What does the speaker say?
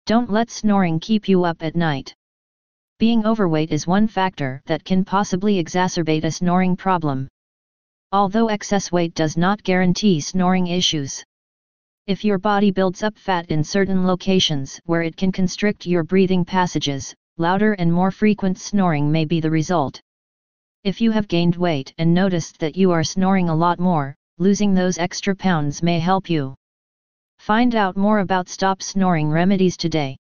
Don't let snoring keep you up at night. Being overweight is one factor that can possibly exacerbate a snoring problem. Although excess weight does not guarantee snoring issues. If your body builds up fat in certain locations where it can constrict your breathing passages, louder and more frequent snoring may be the result. If you have gained weight and noticed that you are snoring a lot more, losing those extra pounds may help you. Find out more about Stop Snoring remedies today.